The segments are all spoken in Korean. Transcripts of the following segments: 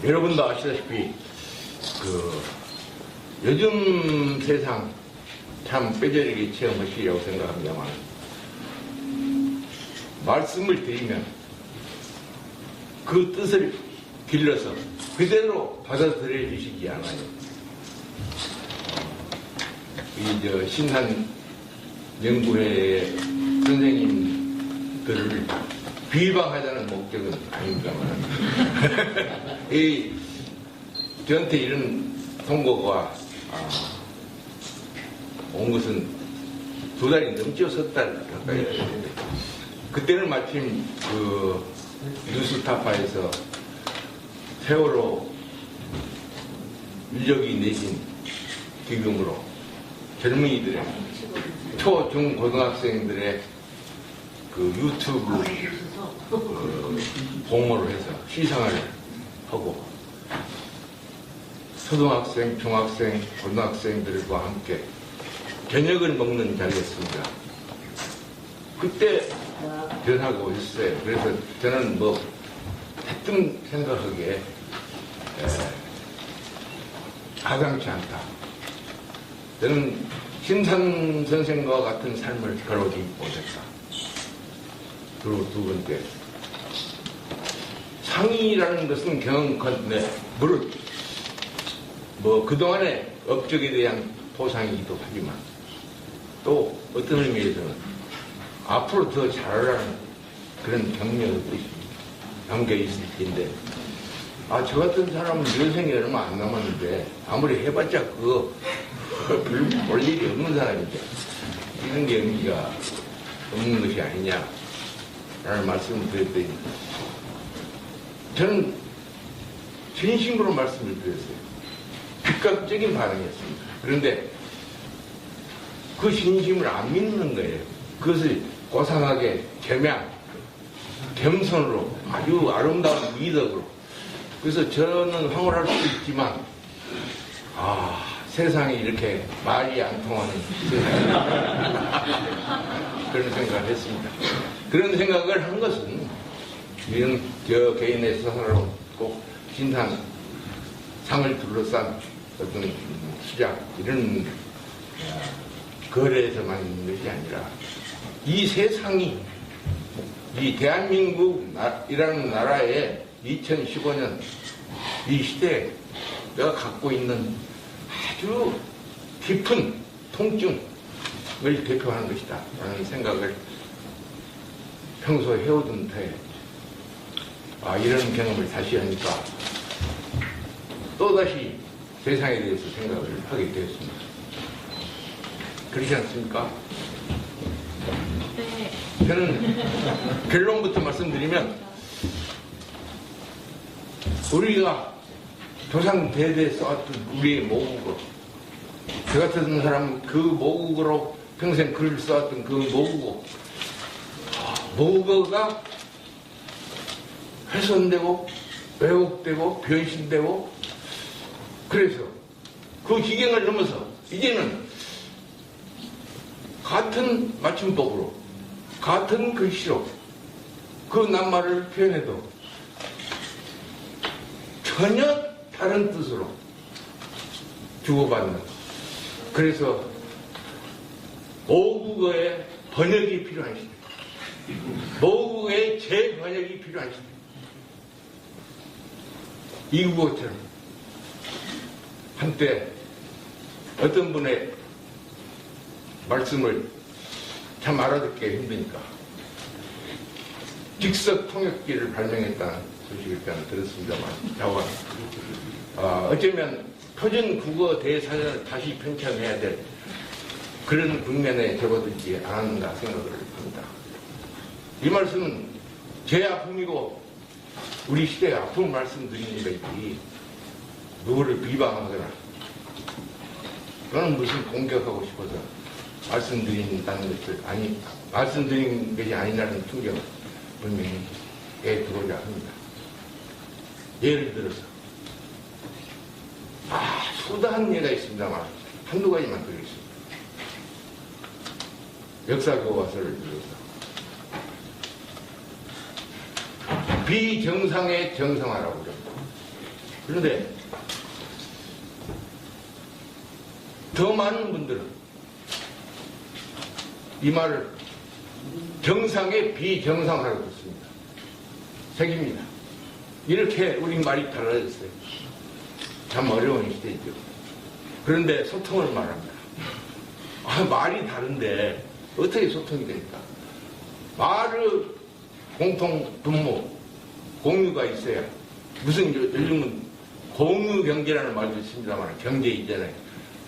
여러분도 아시다시피 요즘 세상 참 뼈저리게 체험하시리라고 생각합니다만, 말씀을 드리면 그 뜻을 길러서 그대로 받아들여 주시지 않아요. 이 신한 연구회 선생님들을 비방하자는 목적은 아닙니다만 저한테 이런 통보가 온 것은 2달이 넘죠. 3달 가까이 됐는데, 그때는 마침 뉴스타파에서 세월호 유족이 내신 기금으로 젊은이들의 초, 중, 고등학생들의 유튜브 공모를 해서 시상을 하고 초등학생, 중학생, 고등학생들과 함께 저녁을 먹는 자리였습니다. 그때 변화가 있어요. 그래서 저는 대뜸 생각하기에 가당치 않다. 저는 신산 선생과 같은 삶을 걸어오지 못했다. 그리고 두 번째, 상이라는 것은 경험컨대 물론 그동안의 업적에 대한 보상이기도 하지만, 또 어떤 의미에서는 앞으로 더 잘하라는 그런 격려의 뜻이 담겨 있을 텐데, 저 같은 사람은 여생이 얼마 안 남았는데 아무리 해봤자 별 볼 일이 없는 사람이죠. 이런 게 의미가 없는 것이 아니냐라는 말씀을 드렸더니, 저는 진심으로 말씀을 드렸어요. 즉각적인 반응이었습니다. 그런데 그 진심을 안 믿는 거예요. 그것을 고상하게 겸손으로 아주 아름다운 미덕으로. 그래서 저는 황홀할 수 있지만, 세상이 이렇게 말이 안 통하는 세상이다. 그런 생각을 했습니다. 그런 생각을 한 것은 이런 저 개인의 스스로 꼭 신상 상을 둘러싼 어떤 시작, 이런 거래에서만 있는 것이 아니라 이 세상이, 이 대한민국이라는 나라의 2015년 이 시대에 내가 갖고 있는 아주 깊은 통증을 대표하는 것이다 라는 생각을 평소에 해오던 터에 이런 경험을 다시 하니까 또다시 세상에 대해서 생각을 하게 되었습니다. 그렇지 않습니까? 네. 저는 결론부터 말씀드리면, 우리가 조상 대대 써왔던 우리의 모국어, 저 같은 사람은 그 모국어로 평생 글을 써왔던 그 모국어가 훼손되고 왜곡되고 변신되고, 그래서 그 기경을 넘어서 이제는 같은 맞춤법으로 같은 글씨로 그 낱말을 표현해도 전혀 다른 뜻으로 주고받는, 그래서 모국어의 번역이 필요한 시대, 모국어의 재번역이 필요한 시대. 이국어처럼 한때 어떤 분의 말씀을 참 알아듣기 힘드니까 직석 통역기를 발명했다는 소식을 일단 들었습니다만, 자원 어쩌면 표준 국어 대사전을 다시 편찬해야 될 그런 국면에 접어들지 않았는가 생각을 합니다. 이 말씀은 제 아픔이고 우리 시대의 아픔을 말씀드리는 것이지 누구를 비방하거나 그건 무슨 공격하고 싶어서 말씀드린다는 것을 말씀드린 것이 아니라는 충격을 분명히 두고자 합니다. 예를 들어서 수다한 예가 있습니다만 한두 가지만 드리겠습니다. 역사 교과서를 들어서 비정상의 정상화라고 그럽니다. 그런데 더 많은 분들은 이 말을 정상의 비정상화라고 듣습니다. 색입니다. 이렇게 우리 말이 달라졌어요. 참 어려운 시대이죠. 그런데 소통을 말합니다. 말이 다른데 어떻게 소통이 됩니까? 말의 공통 분모, 공유가 있어야 무슨 요즘은 공유 경제라는 말도 있습니다만 경제 있잖아요.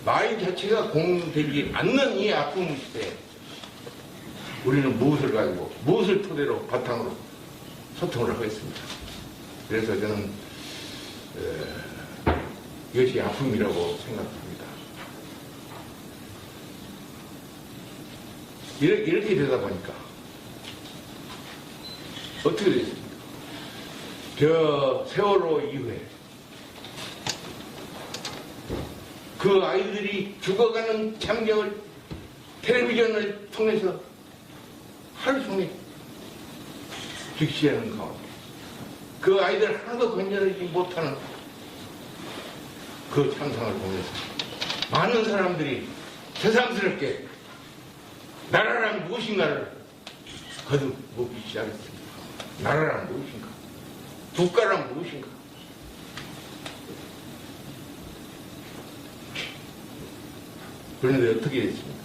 말 자체가 공유되지 않는 이 아픔 시대에 우리는 무엇을 가지고 무엇을 토대로 바탕으로 소통을 하겠습니다. 그래서 저는 이것이 아픔이라고 생각합니다. 이렇게 되다 보니까 어떻게 됐습니까? 저 세월호 이후에 그 아이들이 죽어가는 장면을 텔레비전을 통해서 하루 종일 직시하는 가운데 그 아이들 하나도 건져내지 못하는 그 참상을 보면서 많은 사람들이 새삼스럽게 나라란 무엇인가를 거듭 묻기 시작했습니다. 나라란 무엇인가? 국가란 무엇인가? 그런데 어떻게 됐습니까?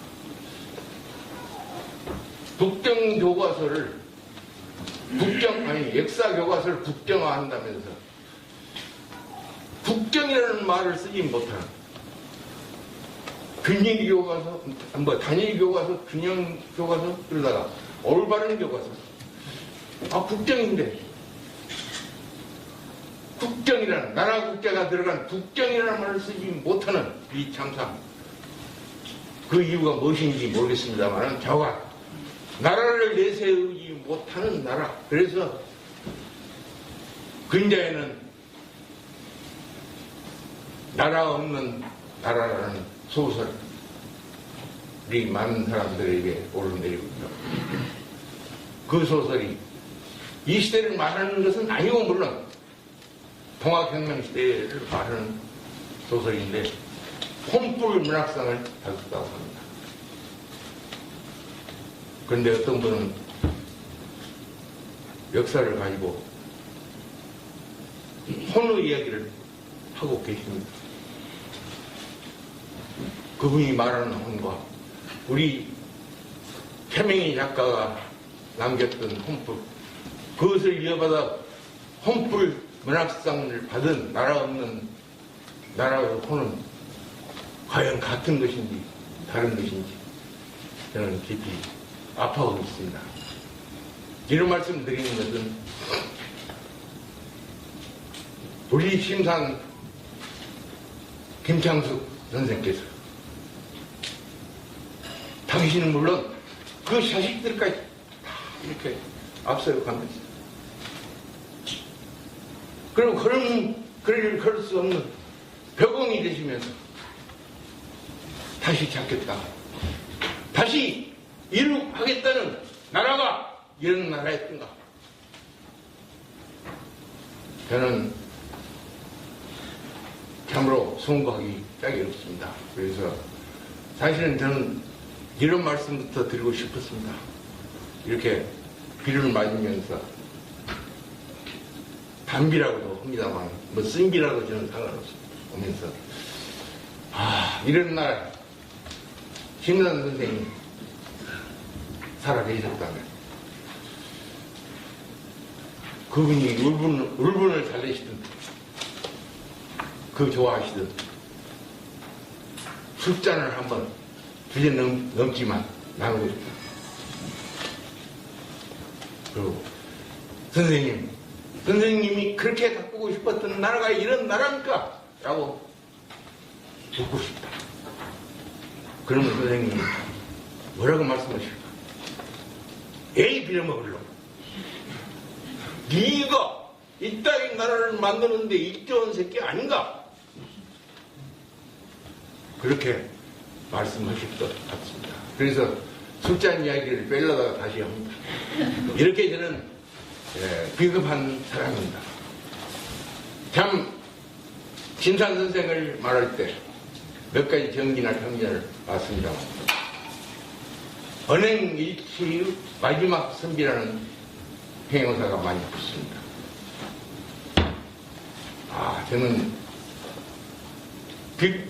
역사 교과서를 국정화한다면서 국정이라는 말을 쓰지 못하는 균형 교과서, 단일 교과서, 균형 교과서, 그러다가 올바른 교과서. 국정인데 국정이라는 나라 국자가 들어간 국정이라는 말을 쓰지 못하는 이 참상. 그 이유가 무엇인지 모르겠습니다만 저가 나라를 내세우지 못하는 나라. 그래서 근자에는 나라 없는 나라라는 소설이 많은 사람들에게 오르내리고 있죠. 그 소설이 이 시대를 말하는 것은 아니고 물론 통합혁명 시대를 말하는 소설인데 혼불 문학상을 받았다고 합니다. 그런데 어떤 분은 역사를 가지고 혼의 이야기를 하고 계십니다. 그분이 말하는 혼과 우리 태명희 작가가 남겼던 혼불, 그것을 이어받아 혼불 문학상을 받은 나라 없는 나라의 혼은 과연 같은 것인지 다른 것인지 저는 깊이 아파하고 있습니다. 이런 말씀 드리는 것은 우리 심산 김창숙 선생께서 당신은 물론 그 자식들까지 다 이렇게 앞서고 갑니다. 그리고 그럴 수 없는 벽공이 되시면서 다시 잡겠다. 다시 이룩하겠다는 나라가 이런 나라였던가. 저는 참으로 송구하기 짝이 없습니다. 그래서 사실은 저는 이런 말씀부터 드리고 싶었습니다. 이렇게 비를 맞으면서 담비라고도 합니다만 뭐 쓴비라도 저는 상관없습니다. 오면서 이런 날 심산 선생님 살아계셨다면 그분이 울분을 잘 내시던 그 좋아하시던 술잔을 한번 두개 넘지만 나누고 싶다. 그리고 선생님이 그렇게 가꾸고 싶었던 나라가 이런 나라입니까? 라고 묻고 싶다. 그러면 선생님이 뭐라고 말씀하실까? 에이 빌어먹으려고. 네가 이따위 나라를 만드는데 일조한 새끼 아닌가? 그렇게 말씀하실 것 같습니다. 그래서 술잔 이야기를 빼려다가 다시 합니다. 이렇게 저는 비겁한 사람입니다. 참 신산 선생을 말할 때 몇 가지 정기나 경전을 봤습니다. 언행일치의 마지막 선비라는 행어사가 많이 붙습니다. 저는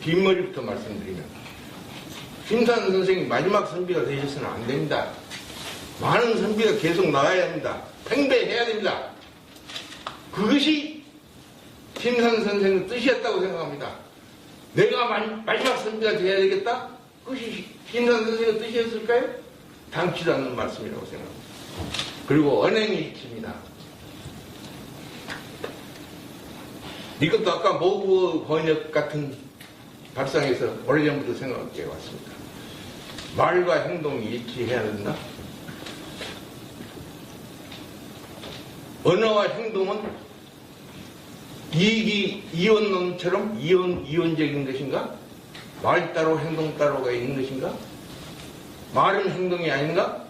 뒷머리부터 말씀드리면 신산 선생이 마지막 선비가 되셔서는 안 됩니다. 많은 선비가 계속 나와야 합니다. 팽배해야 됩니다. 그것이 신산 선생의 뜻이었다고 생각합니다. 내가 마지막 선비가 되어야 되겠다? 그것이 신산 선생의 뜻이었을까요? 당치도 않는 말씀이라고 생각합니다. 그리고 언행일치입니다. 이것도 아까 모국어 번역 같은 발상에서 오래전부터 생각해 왔습니다. 말과 행동이 일치해야 된다. 언어와 행동은 이익이 이원론처럼 이원적인 것인가? 말 따로 행동 따로가 있는 것인가? 말은 행동이 아닌가?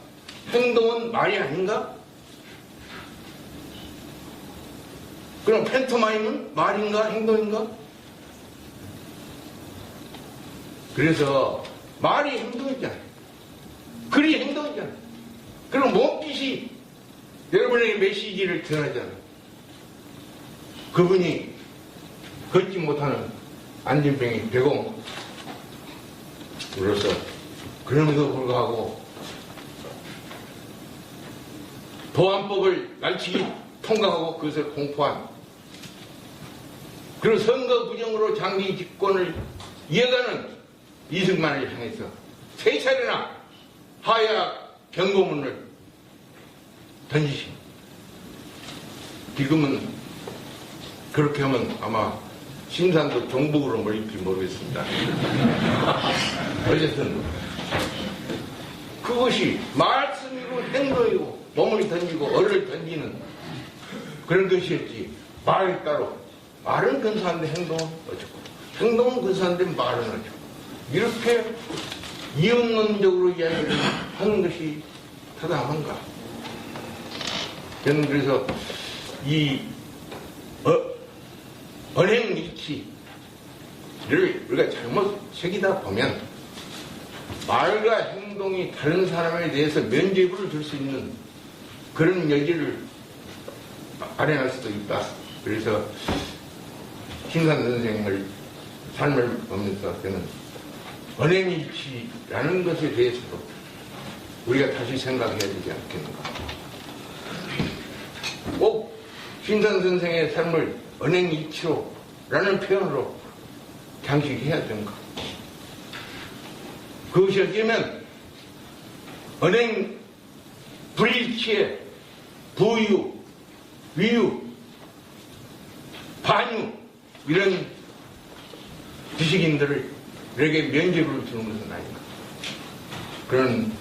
행동은 말이 아닌가? 그럼 팬토마임은 말인가 행동인가? 그래서 말이 행동이잖아요. 글이 행동이잖아요. 그럼 몸짓이 여러분에게 메시지를 전하잖아요. 그분이 걷지 못하는 안진병이 대공으로서 그럼에도 불구하고 도안법을 날치기 통과하고 그것을 공포한 그리고 선거 부정으로 장기 집권을 이어가는 이승만을 향해서 세 차례나 하야 경고문을 던지신. 지금은 그렇게 하면 아마 심산도 종북으로 몰릴지 모르겠습니다. 어쨌든 그것이 말씀이고 행동이고 몸을 던지고 얼을 던지는 그런 것이었지. 말이 따로 말은 근사한데 행동은 어쩌고 행동은 근사한데 말은 어쩌고 이렇게 이원론적으로 이야기를 하는 것이 타당한가? 저는 그래서 이 언행일치를 우리가 잘못 새기다 보면 말과 행동이 다른 사람에 대해서 면죄부를 줄 수 있는 그런 여지를 마련할 수도 있다. 그래서 신산 선생을 삶을 보면서 저는 언행일치라는 것에 대해서도 우리가 다시 생각해야 되지 않겠는가. 꼭 신산 선생의 삶을 언행일치로라는 표현으로 장식해야 되는가. 그것이 어쩌면 언행 불일치의 부유, 위유, 반유 이런 지식인들에게 면죄부를 주는 것은 아닌가. 그런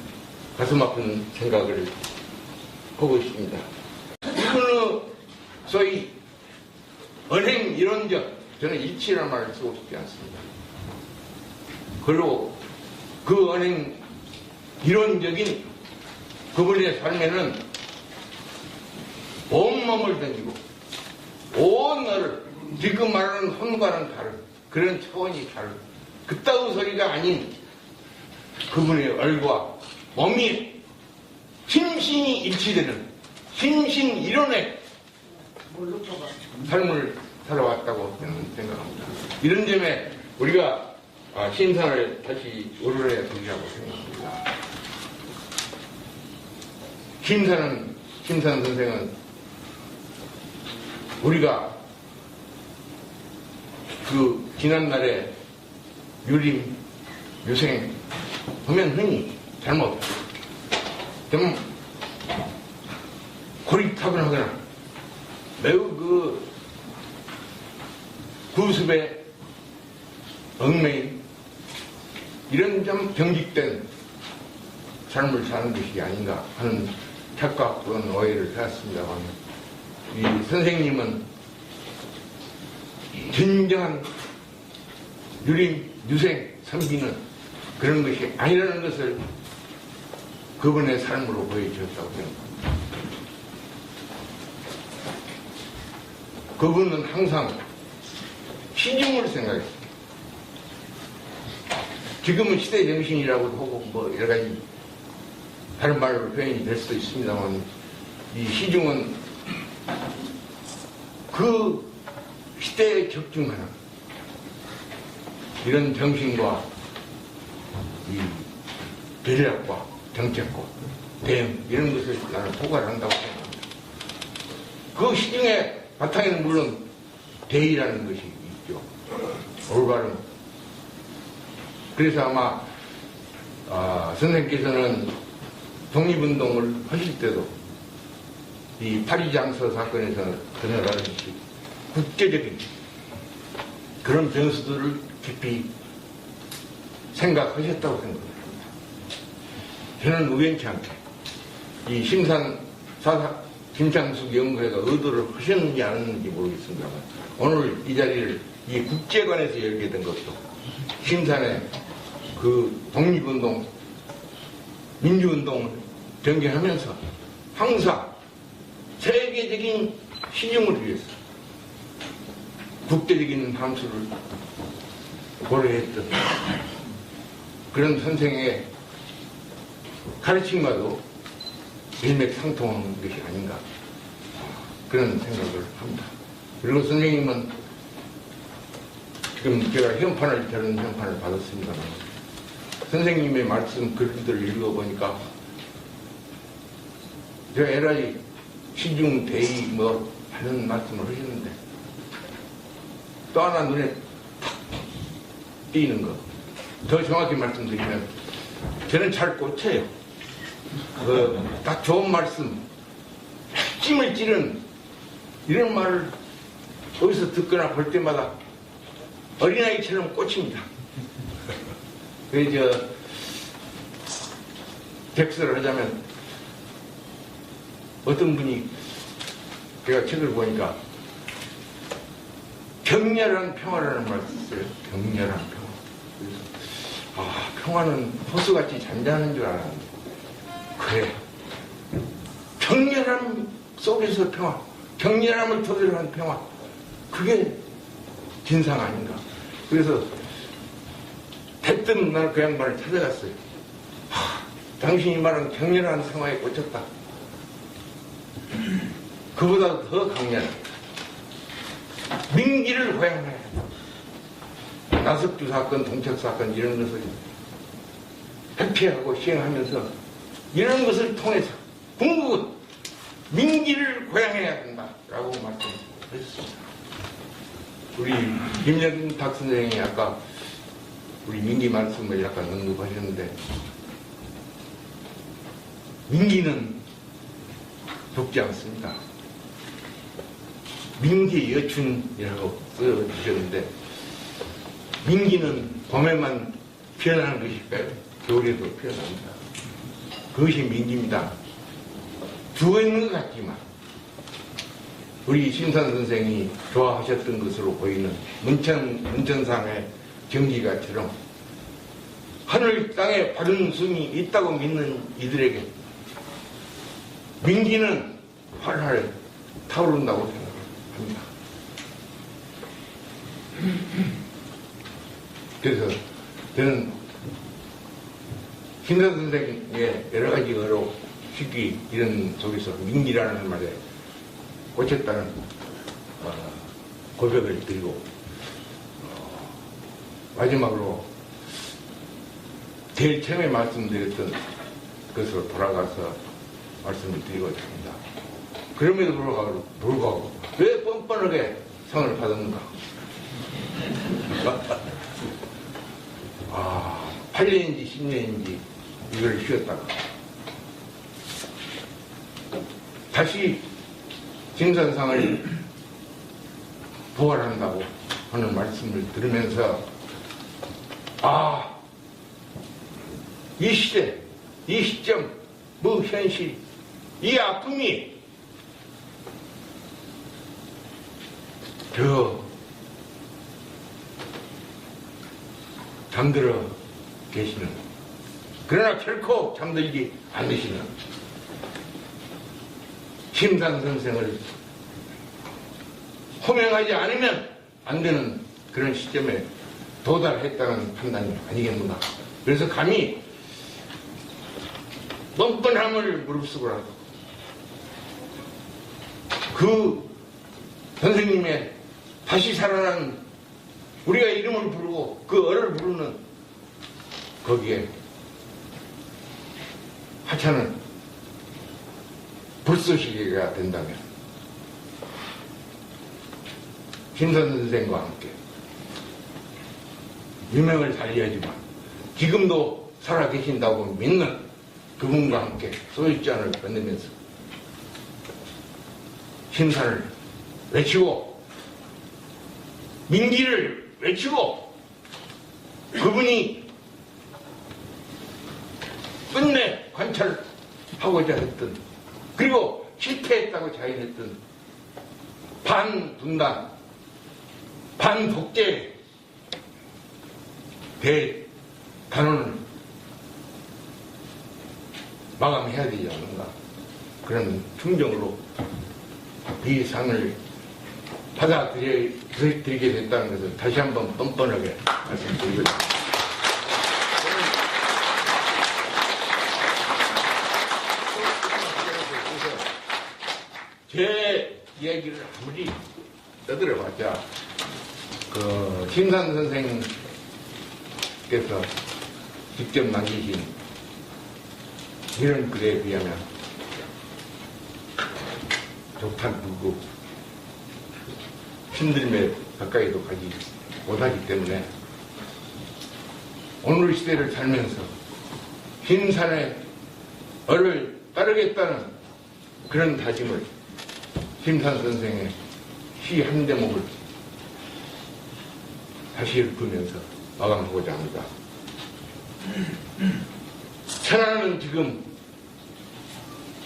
가슴 아픈 생각을 하고 있습니다. 이거는 소위 언행 이론적, 저는 일치라는 말을 쓰고 싶지 않습니다. 그리고 그 언행 이론적인 그분의 삶에는 온몸을 던지고 온 너를 지금 말하는 혼과는 다른 그런 차원이 다른 그따위 소리가 아닌 그분의 얼과 몸이 심신이 일치되는 심신 이론의 삶을 살아왔다고 저는 생각합니다. 이런 점에 우리가 신산을 다시 오르내야 되리라고 생각합니다. 신산 선생은 우리가 그 지난날에 유림, 유생 하면 흔히 잘못 좀 고리타분하거나 매우 그 구습에 얽매인 이런 좀 경직된 삶을 사는 것이 아닌가 하는 착각 또는 오해를 해왔습니다만 이 선생님은 진정한 유림, 유생, 선비는 그런 것이 아니라는 것을 그분의 삶으로 보여주셨다고 생각합니다. 그분은 항상 시중을 생각했습니다. 지금은 시대 정신이라고도 하고 뭐 여러 가지 다른 말로 표현이 될 수도 있습니다만 이 시중은 그 시대에 적중하는 이런 정신과 이 전략과 정책과 대응 이런 것을 나는 포괄 한다고 생각합니다. 그 시중의 바탕에는 물론 대의라는 것이 있죠. 올바른. 그래서 아마 선생님께서는 독립운동을 하실 때도 이 파리장서 사건에서 드러나듯이 국제적인 그런 변수들을 깊이 생각하셨다고 생각합니다. 저는 우연치 않게 이 김창숙 연구회가 의도를 하셨는지 안 했는지 모르겠습니다만 오늘 이 자리를 이 국제관에서 열게 된 것도 심산의 그 독립운동, 민주운동을 전개하면서 항상 세계적인 신용을 위해서 국제적인 함수를 고려했던 그런 선생의 가르침과도 일맥상통한 것이 아닌가 그런 생각을 합니다. 그리고 선생님은 지금 제가 저런 현판을 받았습니다만 선생님의 말씀 글들을 읽어보니까 제가 에라이 시중 대의 뭐 하는 말씀을 하시는데 또 하나 눈에 탁 띄는 거 더 정확히 말씀드리면 저는 잘 꽂혀요. 딱 좋은 말씀 핵심을 찌른 이런 말을 어디서 듣거나 볼 때마다 어린아이처럼 꽂힙니다. 그래서 덱스를 하자면 어떤 분이 제가 책을 보니까 격렬한 평화라는 말을 썼어요. 격렬한 평화. 그래서 평화는 호수같이 잔잔한 줄 알았는데 그래. 격렬함 속에서 평화, 격렬함을 토대로 한 평화, 그게 진상 아닌가. 그래서 대뜸 날 그 양반을 찾아갔어요. 당신이 말한 격렬한 평화에 꽂혔다. 그보다 더 강렬한 민기를 고양해야 한다. 나석주 사건, 동책 사건 이런 것을 회피하고 시행하면서 이런 것을 통해서 궁극은 민기를 고양해야 된다라고 말씀하셨습니다. 우리 김영탁 선생님이 아까 우리 민기 말씀을 약간 언급하셨는데 민기는 적지 않습니다. 민기 여춘이라고 써주셨는데 민기는 봄에만 피어나는 것일까요? 겨울에도 피어납니다. 그것이 민기입니다. 죽어있는 것 같지만 우리 심산 선생이 좋아하셨던 것으로 보이는 문천상의 경기가처럼 하늘 땅에 바른 숨이 있다고 믿는 이들에게 민기는 활활 타오른다고 생각합니다. 그래서 저는 심산 선생의 여러 가지 어로 시기 이런 속에서 민기라는 말에 꽂혔다는 고백을 드리고 마지막으로 제일 처음에 말씀드렸던 것으로 돌아가서 말씀을 드리고자 합니다. 그럼에도 불구하고 왜 뻔뻔하게 상을 받았는가? 8년인지 10년인지 이걸 쉬었다가 다시 진산상을 부활한다고 하는 말씀을 들으면서 이 시대, 이 시점, 뭐 현실, 이 아픔이 잠들어 계시는, 그러나 결코 잠들지 않으시는 심산 선생을 호명하지 않으면 안 되는 그런 시점에 도달했다는 판단이 아니겠는가. 그래서 감히 뻔뻔함을 무릅쓰고라도 그 선생님의 다시 살아난 우리가 이름을 부르고 그 얼을 부르는 거기에 하찮은 불쏘시개가 된다면 김선 선생과 함께 유명을 살려야지만 지금도 살아계신다고 믿는 그분과 함께 소유잔을 건네면서 심산을 외치고 민기를 외치고 그분이 끝내 관찰하고자 했던 그리고 실패했다고 자인했던 반분단 반독재 대단원을 마감해야 되지 않는가. 그런 충정으로 이 상을 받아들이게 됐다는 것을 다시 한번 뻔뻔하게 말씀드리겠습니다. 제 이야기를 아무리 떠들어봤자 심산 선생께서 직접 남기신 이런 글에 비하면 적탄부고 신들매 가까이도 가지 못하기 때문에 오늘 시대를 살면서 심산의 얼을 따르겠다는 그런 다짐을 심산 선생의 시 한 대목을 다시 읽으면서 마감하고자 합니다. 천하는 지금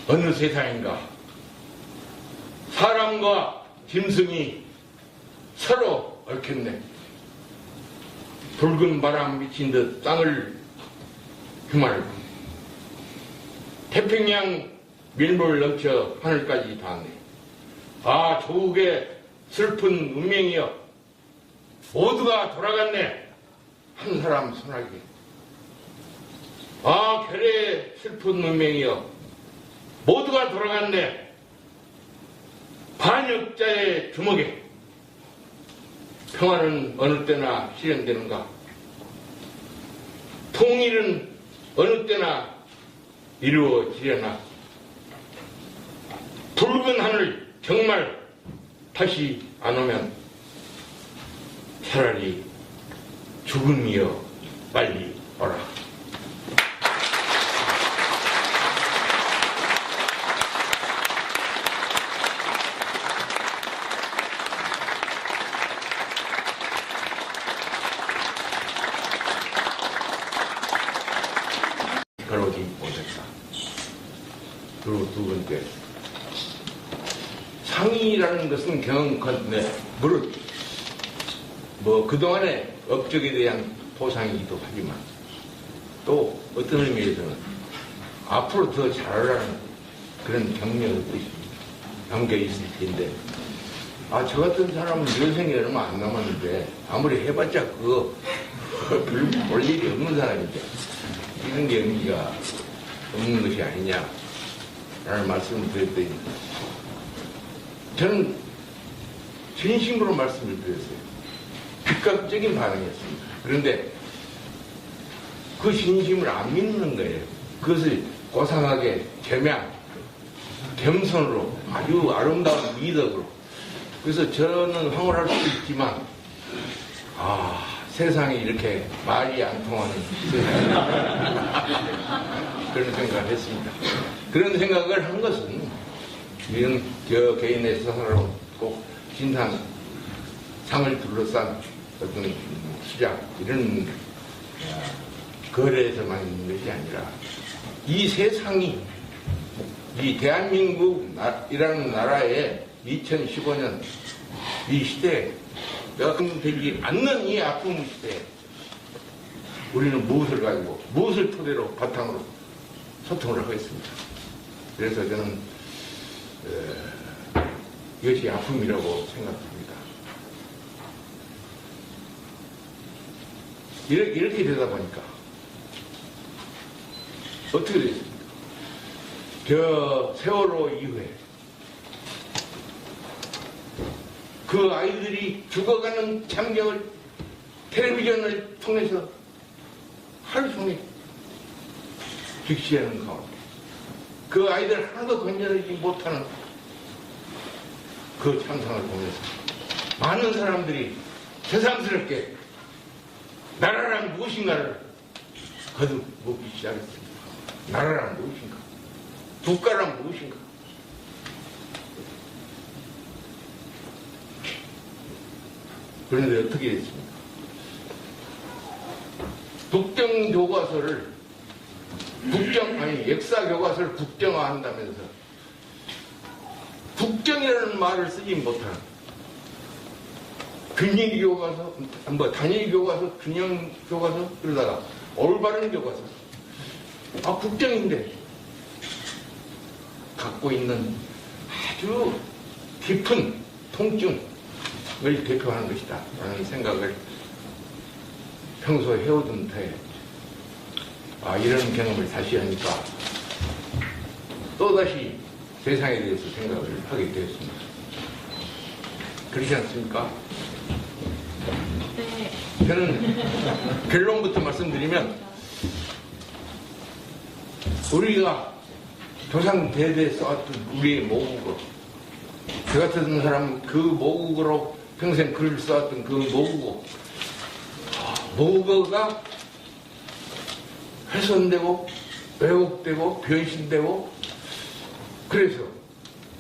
어느 세상인가. 사람과 짐승이 서로 얽혔네. 붉은 바람 미친 듯 땅을 휘말고 태평양 밀물 넘쳐 하늘까지 닿았네. 아, 조국의 슬픈 운명이여, 모두가 돌아갔네. 한 사람 손아귀. 아, 결의 슬픈 운명이여, 모두가 돌아갔네. 반역자의 주먹에. 평화는 어느 때나 실현되는가? 통일은 어느 때나 이루어지려나? 붉은 하늘 정말 다시 안 오면 차라리 죽음이여 빨리 오라. 걸어오지 못했다. 그리고 두 번째, 상의라는 것은 경건데 그동안의 업적에 대한 보상이기도 하지만 또 어떤 의미에서는 앞으로 더 잘하라는 그런 격려의 뜻이 담겨 있을 텐데, 저 같은 사람은 여생이 얼마 안 남았는데 아무리 해봤자 그거 별 볼 일이 없는 사람인데 이런 게 의미가 없는 것이 아니냐라는 말씀을 드렸더니 저는 진심으로 말씀을 드렸어요. 즉각적인 반응이었습니다. 그런데 그 진심을 안 믿는 거예요. 그것을 고상하게 겸손으로 아주 아름다운 미덕으로. 그래서 저는 황홀할 수 있지만 세상에 이렇게 말이 안 통하는 세상이 그런 생각을 했습니다. 그런 생각을 한 것은 이런 저 개인의 스스로 꼭 신상 상을 둘러싼 어떤 수작 이런 거래에서만 있는 것이 아니라 이 세상이 이 대한민국이라는 나라의 2015년 이 시대에 되지 않는 이 아픔 시대에 우리는 무엇을 가지고 무엇을 토대로 바탕으로 소통을 하고 있습니다. 그래서 저는 이것이 아픔이라고 생각합니다. 이렇게 되다 보니까 어떻게 됐습니까? 저 세월호 이후에 그 아이들이 죽어가는 장면을 텔레비전을 통해서 하루 종일 직시하는 가운데 그 아이들 하나도 건져내지 못하는 그 참상을 보면서 많은 사람들이 새삼스럽게 나라란 무엇인가를 거듭 묻기 시작했습니다. 나라란 무엇인가? 국가란 무엇인가? 그런데 어떻게 됐습니까? 역사 교과서를 국정화한다면서 국정이라는 말을 쓰지 못하는 균형 교과서, 단일 교과서, 균형 교과서, 그러다가 올바른 교과서. 국정인데 갖고 있는 아주 깊은 통증을 대표하는 것이다 라는 생각을 평소에 해오던 터에 이런 경험을 다시 하니까 또다시 세상에 대해서 생각을 하게 되었습니다. 그렇지 않습니까? 네. 저는 결론부터 말씀드리면 우리가 조상 대대 써왔던 우리의 모국어, 저 같은 사람 그 모국어로 평생 글을 써왔던 그 모국어가 훼손되고 왜곡되고 변신되고, 그래서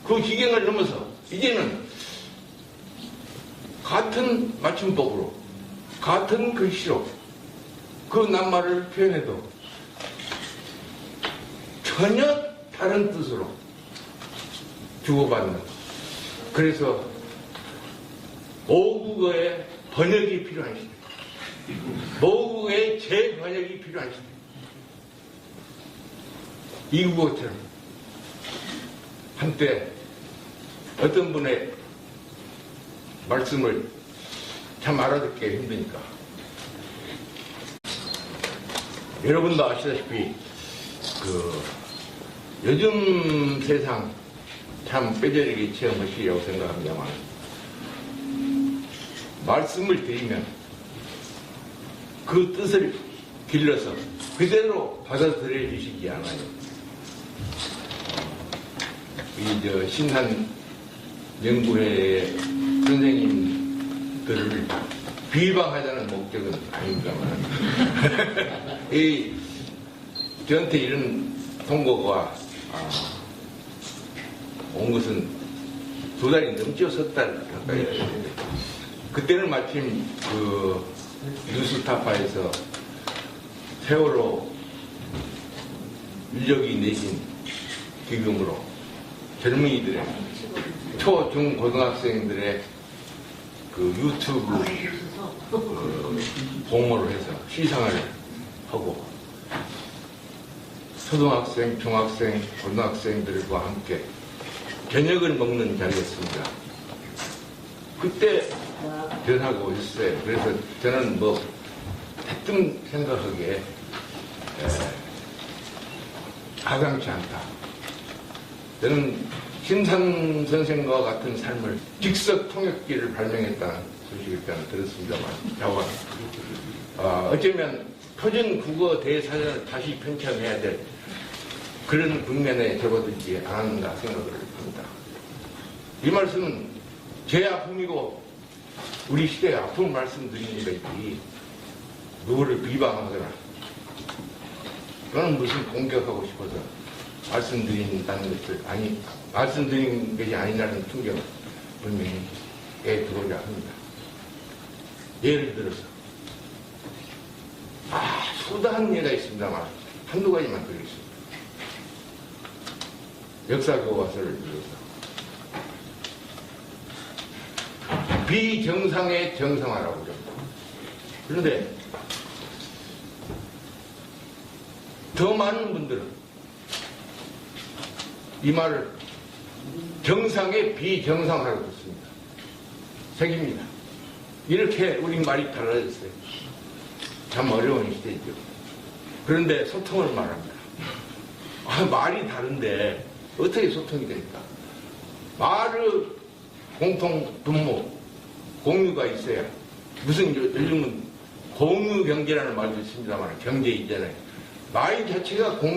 그 기경을 넘어서 이제는 같은 맞춤법으로 같은 글씨로 그 낱말을 표현해도 전혀 다른 뜻으로 주고받는, 그래서 모국어의 번역이 필요한 시대, 모국어의 재번역이 필요한 시대. 이국어처럼 한때 어떤 분의 말씀을 참 알아듣기 힘드니까, 여러분도 아시다시피 요즘 세상 참 뼈저리게 체험하시려고 생각합니다만, 말씀을 드리면 그 뜻을 길러서 그대로 받아들여 주시지 않아요. 신한 연구회 선생님들을 비방하자는 목적은 아닙니다만 저한테 이런 통보가 온 것은 2달이 넘죠. 3달 가까이. 그때는 마침 뉴스타파에서 세월호 인력이 내신 기금으로 젊은이들의 초, 중, 고등학생들의 유튜브 공모를 해서 시상을 하고 초등학생, 중학생, 고등학생들과 함께 저녁을 먹는 자리였습니다. 그때 변하고 있어요. 그래서 저는 대뜸 생각하기에 가감치 않다. 저는 신산 선생과 같은 삶을 직석 통역기를 발명했다는 소식을 일단 들었습니다만, 어쩌면 표준 국어 대사전을 다시 편찬해야 될 그런 국면에 접어들지 않았는가 생각을 합니다. 이 말씀은 제 아픔이고 우리 시대의 아픔을 말씀드리는 것이지 누구를 비방하거나 또는 무슨 공격하고 싶어서 말씀드린다는 것을 말씀드린 것이 아니라는 충격을 분명히 들어오자 합니다. 예를 들어서 수다한 예가 있습니다만 한두 가지만 드리겠습니다. 역사 교과서를 들어서 비정상의 정상화라고 그럽니다. 그런데 더 많은 분들은 이 말을 정상의 비정상화라고 듣습니다. 색입니다. 이렇게 우리 말이 달라졌어요. 참 어려운 시대죠. 그런데 소통을 말합니다. 말이 다른데 어떻게 소통이 됩니까? 말을 공통 분모, 공유가 있어야. 무슨 요즘은 공유 경제라는 말도 있습니다만 경제 있잖아요. 말 자체가 공유